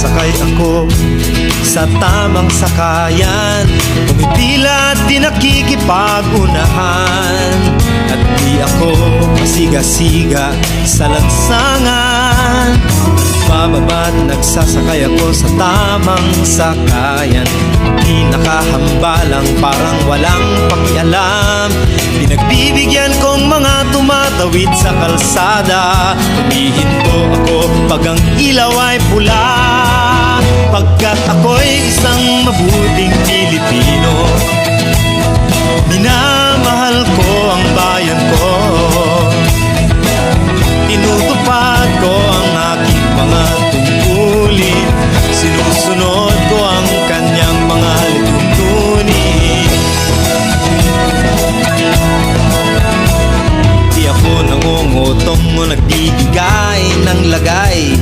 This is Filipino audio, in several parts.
sasakay ako sa tamang sakayan. Pumipila at di nakikipag-unahan, at di ako pasiga-siga sa lansangan. Bababa't nagsasakay ako sa tamang sakayan. Di nakahambalang parang walang pakialam. Pinagbibigyan kong mga tumatawid sa kalsada. Humihinto ako pag ang ilaw ay pula, pagkat ako'y isang mabuting Pilipino. Minamahal ko ang bayan ko, tinutupad ko ang aking mga tungkulin, sinusunod ko ang kanyang mga lituntunin. Di ako nangungutong o nagbibigay ng lagay,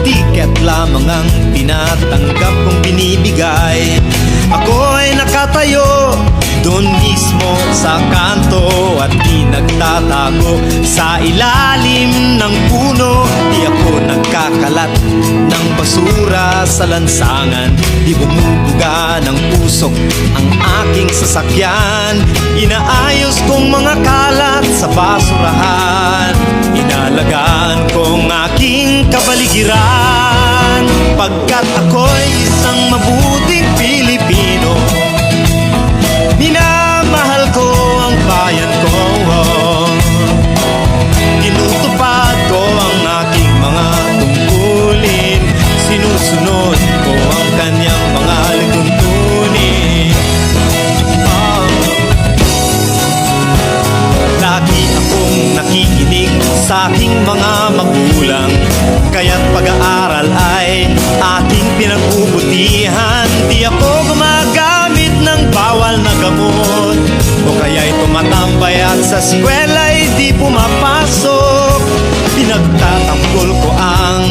tiket lamang ang tinatanggap kong binibigay. Ako ay nakatayo doon mismo sa kanto, at di nagtatago sa ilalim ng puno. Di ako nagkakalat ng basura sa lansangan, di bumubuga ng usok ang aking sasakyan. Inaayos kong mga kalat sa basurahan, inalagaan kong aking kapaligiran, pagkat ako'y isang mabuting Pilipino. Minamahal ko ang bayan ko, tinutupad ko ang aking mga tungkulin, sinusunod ko ang kanyang mga lituntunin. Lagi akong nakikinig sa aking mga magulang, kaya't pag-aaral ay aking pinagbubutihan. Di ako gumagamit ng bawal na gamot, o kaya'y tumatambay at sa eskwela'y di pumapasok. Pinagtatanggol ko ang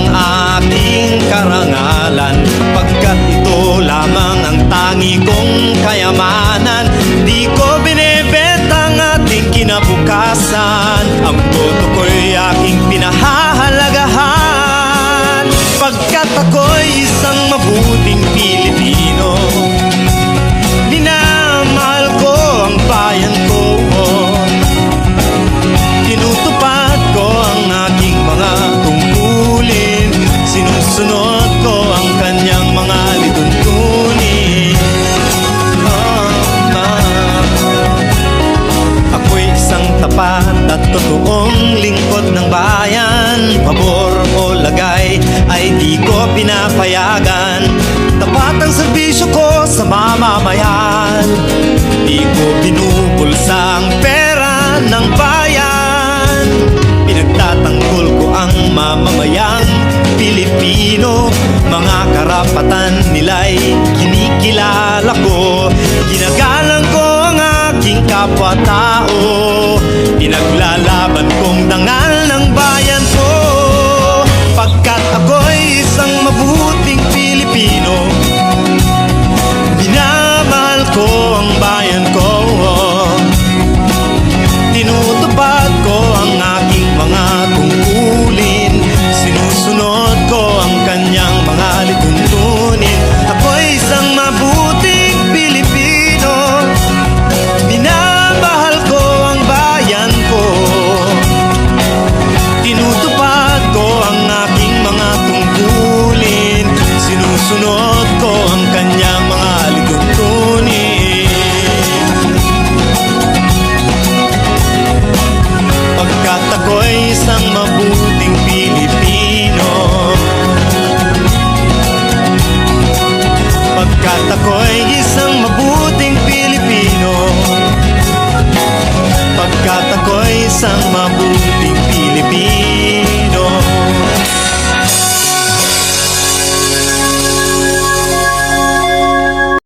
aking karangalan, pagkat ito lamang ang tangi kong kayamanan. Di ko binebenta ang ating kinabukasan, ang boto ko'y aking pinahahalagahan, pagkat ako'y isang mabuting Pilipino. Minamahal ko ang bayan ko, tinutupad ko ang aking mga tungkulin, sinusunod ko ang kanyang mga lituntunin. Ako'y isang tapat at totoong lingkod ng bayan. Pabor o lagay ay di ko pinapayagan. Tapat ang serbisyo ko sa mamamayan, di ko binubulsa ang pera ng bayan. Pinagtatanggol ko ang mamamayang Pilipino, mga karapatan nila'y kinikilala ko. Ginagalang ko ang aking kapwa-tao, pinaglalaban kong dangal ng bayan ko, pagkat ako'y isang mabuting Pilipino. Minamahal ko ang bayan ko, tinutupad ko ang aking mga tungkulin, sinusunod ko ang kanyang mga lituntunin. Ako'y isang mabuting Pilipino. Minamahal ko ang bayan ko, tinutupad ko ang aking mga tungkulin, sinusunod ko ang kanyang mga lituntunin, pagkat ako'y isang mabuting Pilipino. Pagkat ako'y isang mabuting Pilipino. Pagkat ako'y isang mabuting